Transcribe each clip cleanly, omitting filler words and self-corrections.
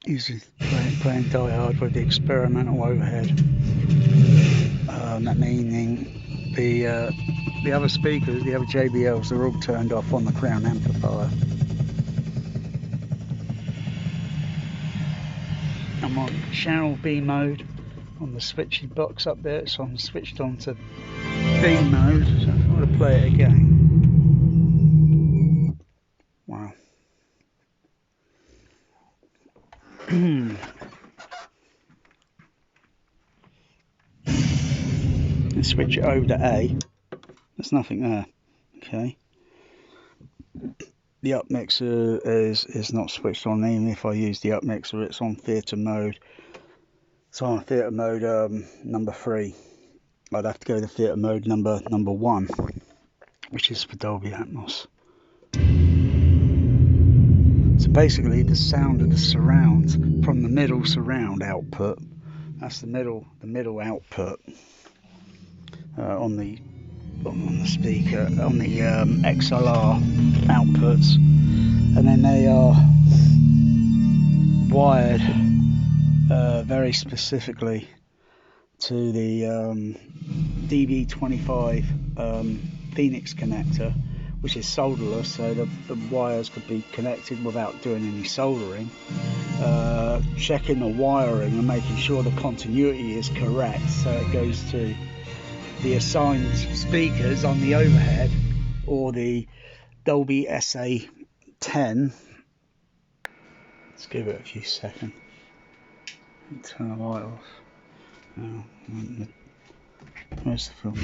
Usually playing Die Hard with the experimental overhead. That meaning the other speakers, the other JBLs, are all turned off on the crown amplifier. I'm on channel B mode on the switchy box up there, so I'm switched on to B mode. So if I were to play it again, wow. And switch it over to A. There's nothing there. Okay. The upmixer is not switched on. Even if I use the upmixer, it's on theatre mode. So on theatre mode number 3. I'd have to go to theatre mode number 1, which is for Dolby Atmos. So basically, the sound of the surround from the middle surround output. That's the middle output on the speaker, on the XLR outputs, and then they are wired very specifically to the DB25 Phoenix connector, which is solderless, so the wires could be connected without doing any soldering. Checking the wiring and making sure the continuity is correct, so it goes to the assigned speakers on the overhead or the Dolby SA10. Let's give it a few seconds. Turn the light off. Oh, where's the film?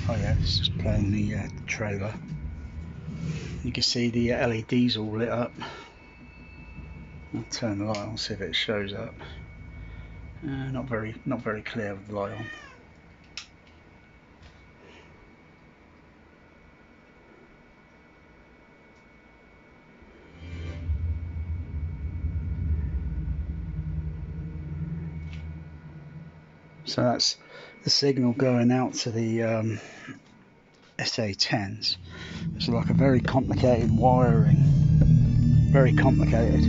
Oh yeah, it's just playing the trailer. You can see the LEDs all lit up. I'll turn the light on, see if it shows up. Not very clear with the light on. So that's the signal going out to the SA10s. It's like a very complicated wiring, very complicated,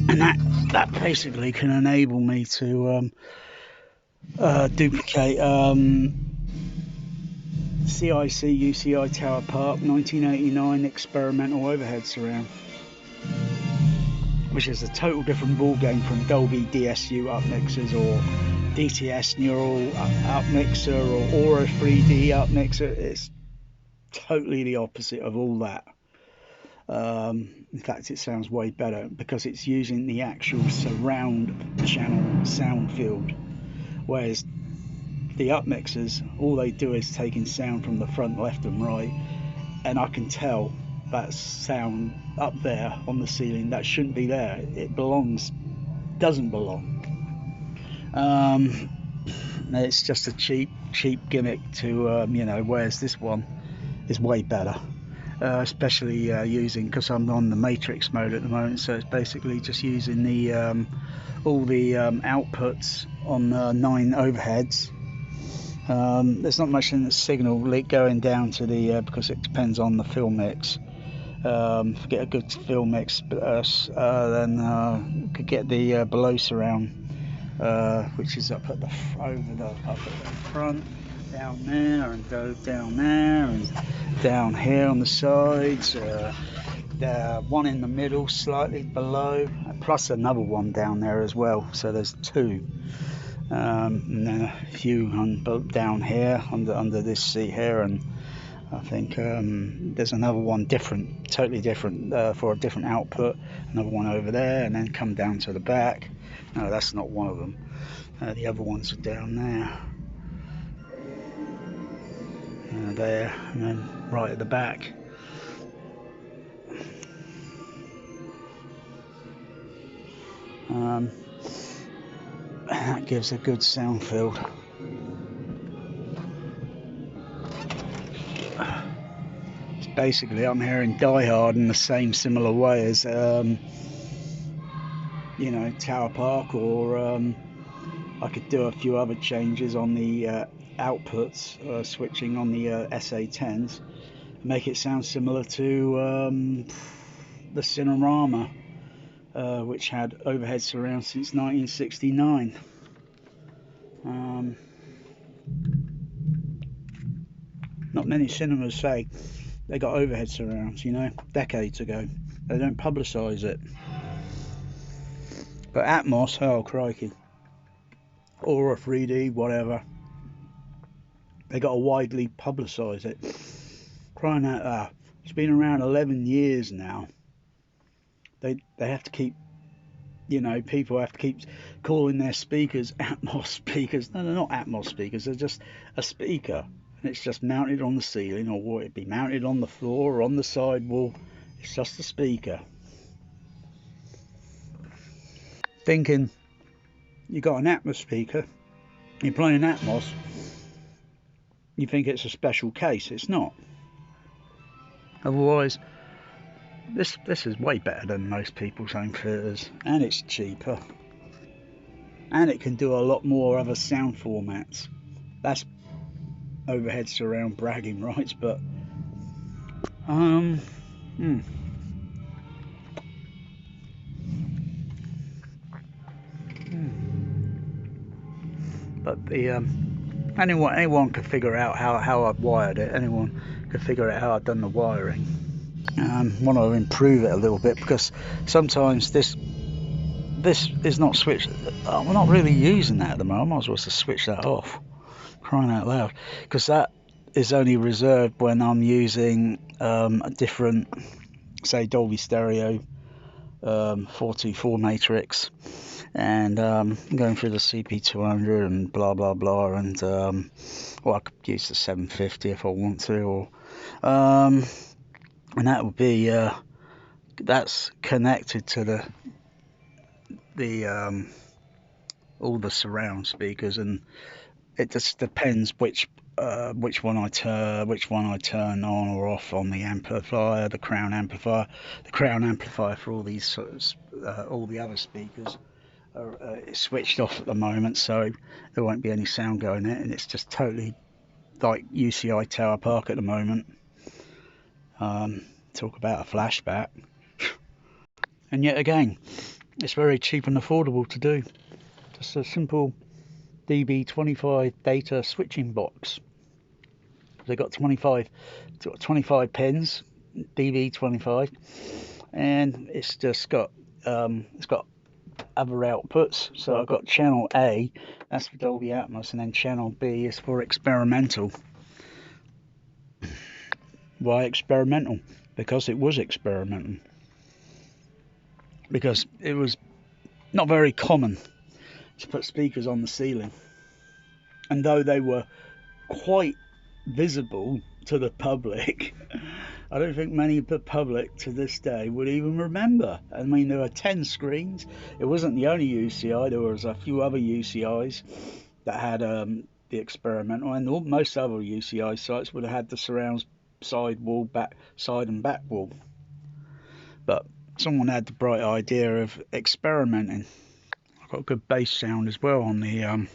and that basically can enable me to duplicate CIC UCI Tower Park 1989 experimental overhead surround, which is a total different ball game from Dolby DSU upmixers or dtsx neural upmixer or auro 3D upmixer. It's totally the opposite of all that. In fact, it sounds way better because it's using the actual surround channel sound field, whereas the upmixers, all they do is taking sound from the front, left and right, and I can tell that sound up there on the ceiling that shouldn't be there. It doesn't belong. It's just a cheap gimmick to whereas this one is way better, especially using, because I'm on the matrix mode at the moment, so it's basically just using the all the outputs on 9 overheads. There's not much in the signal going down to the because it depends on the film mix. If you get a good film mix, then could get the below surround, which is up at the front, down there, and go down there, and down here on the sides. One in the middle, slightly below, plus another one down there as well. So there's 2. And then a few down here under this seat here, and I think there's another one totally different for a different output, another one over there, and then come down to the back. No, that's not one of them. The other ones are down there, there, and then right at the back. That gives a good sound field. Basically, I'm hearing Die Hard in the same similar way as Tower Park, or I could do a few other changes on the outputs, switching on the SA10s, make it sound similar to the Cinerama, which had overhead surround since 1969. Not many cinemas say they got overhead surrounds, you know, decades ago. They don't publicise it. But Atmos, oh crikey, Auro 3D, whatever, they got to widely publicise it. Crying out loud, it's been around 11 years now. They have to keep, you know, people have to keep calling their speakers Atmos speakers. No, they're not Atmos speakers, they're just a speaker. And it's just mounted on the ceiling, or it'd be mounted on the floor or on the sidewall. It's just a speaker. Thinking you got an Atmos speaker, you're playing Atmos, you think it's a special case. It's not. Otherwise, this is way better than most people's home theatres, and it's cheaper, and it can do a lot more other sound formats. That's overhead surround bragging rights, but but the anyone could figure out how I've wired it. Anyone could figure out how I've done the wiring. Want to improve it a little bit, because sometimes this is not switched. I'm not really using that at the moment. I might as well just switch that off. Crying out loud, because that is only reserved when I'm using a different, say, Dolby Stereo 424 matrix, and going through the CP200 and blah blah blah, and well, I could use the 750 if I want to, or and that would be that's connected to the all the surround speakers, and it just depends which one I turn on or off on the amplifier, the crown amplifier. The crown amplifier for all these all the other speakers is switched off at the moment, so there won't be any sound going in, and it's just totally like UCI Tower Park at the moment. Talk about a flashback. And yet again, it's very cheap and affordable to do. Just a simple DB25 data switching box. They've got 25 pins, DB25, and it's just got other outputs. So I've got channel A, that's for Dolby Atmos, and then channel B is for experimental. Why experimental? Because it was experimental. Because it was not very common to put speakers on the ceiling, and though they were quite visible to the public, I don't think many of the public to this day would even remember. I mean, there were 10 screens. It wasn't the only UCI. There was a few other UCIs that had the experimental, and most other UCI sites would have had the surrounds side wall, side and back wall. But someone had the bright idea of experimenting. I've got a good bass sound as well on the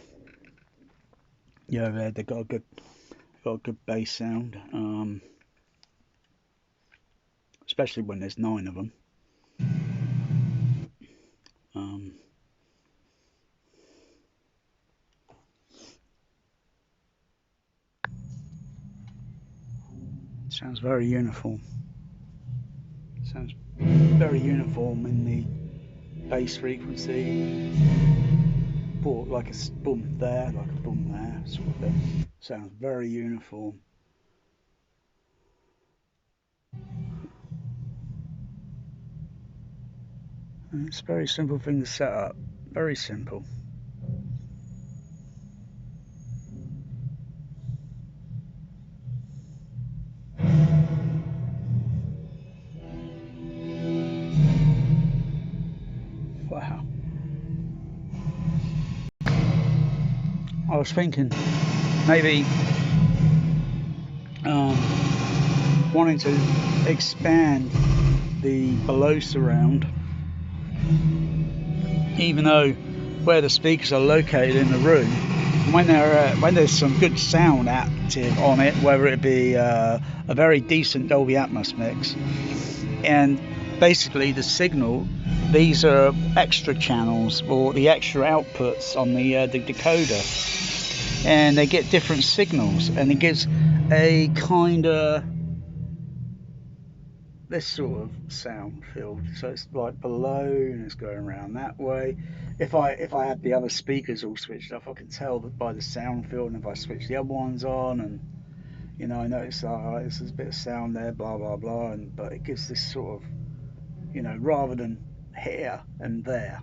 yeah, they've got a good bass sound, especially when there's 9 of them. Sounds very uniform. Sounds very uniform in the bass frequency. Like a boom there, like a boom there, sort of thing. Sounds very uniform. And it's a very simple thing to set up. Very simple. Wow. I was thinking maybe wanting to expand the below surround, even though where the speakers are located in the room, when there's some good sound active on it, whether it be a very decent Dolby Atmos mix, and basically the signal, these are extra channels or the extra outputs on the decoder, and they get different signals, and it gives a kind of this sort of sound field. So it's like below and it's going around that way. If I had the other speakers all switched off, I can tell that by the sound field, and if I switch the other ones on, and you know, I notice there's a bit of sound there, blah blah blah, and but it gives this sort of, you know, rather than here and there.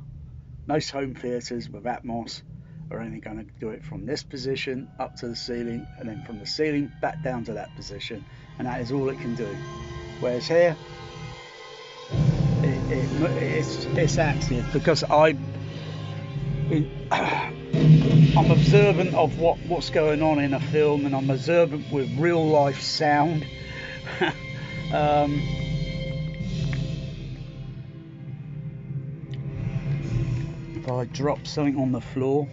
Most home theatres with Atmos are only going to do it from this position up to the ceiling, and then from the ceiling back down to that position, and that is all it can do. Whereas here, it's active, because I'm observant of what's going on in a film, and I'm observant with real life sound. If I drop something on the floor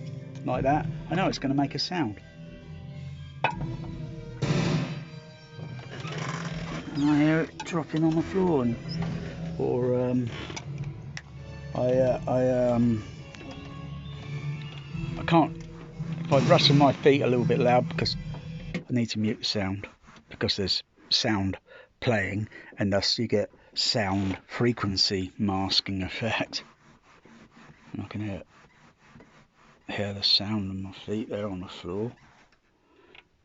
like that, I know it's going to make a sound. And I hear it dropping on the floor, or I can't, if I rustle my feet a little bit loud, because I need to mute the sound, because there's sound playing, and thus you get sound frequency masking effect. And I can hear the sound of my feet there on the floor,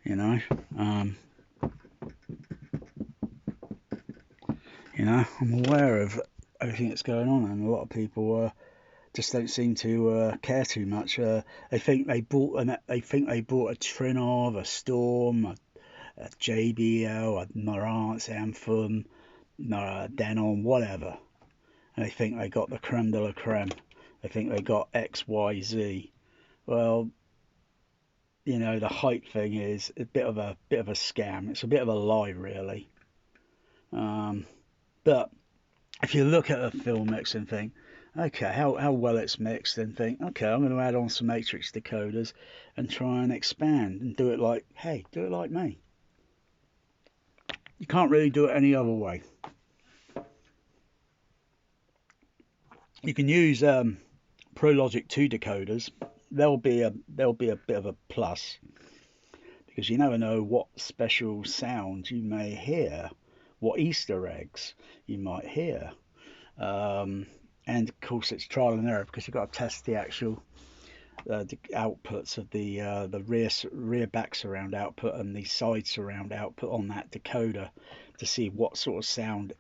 you know. You know, I'm aware of everything that's going on, and a lot of people just don't seem to care too much. They think they bought a Trinov, a Storm, a JBL, a Marantz, Anthem, Denon, whatever, and they think they got the creme de la creme. They think they got XYZ. Well, you know, the height thing is a bit of a scam. It's a bit of a lie, really. But if you look at a film mix and think, okay, how well it's mixed, and think, okay, I'm going to add on some matrix decoders and try and expand and do it like, hey, do it like me. You can't really do it any other way. You can use ProLogic 2 decoders. They'll be a bit of a plus, because you never know what special sounds you may hear, what Easter eggs you might hear, and of course it's trial and error, because you've got to test the actual the outputs of the rear back surround output and the side surround output on that decoder to see what sort of sound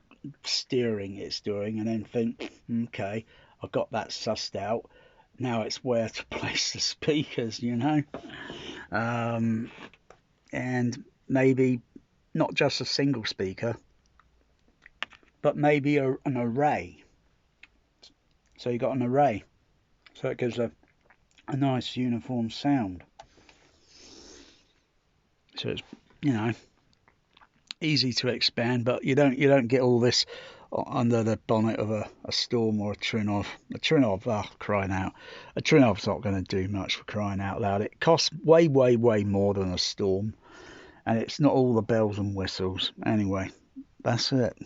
steering it's doing, and then think, okay, I've got that sussed out. Now it's where to place the speakers, you know, and maybe not just a single speaker, but maybe an array. So you got an array, so it gives a nice uniform sound. So it's, you know, easy to expand, but you don't get all this under the bonnet of a Storm or a Trinov. A Trinov, crying out. A Trinov's not going to do much, for crying out loud. It costs way more than a Storm, and it's not all the bells and whistles. Anyway, that's it.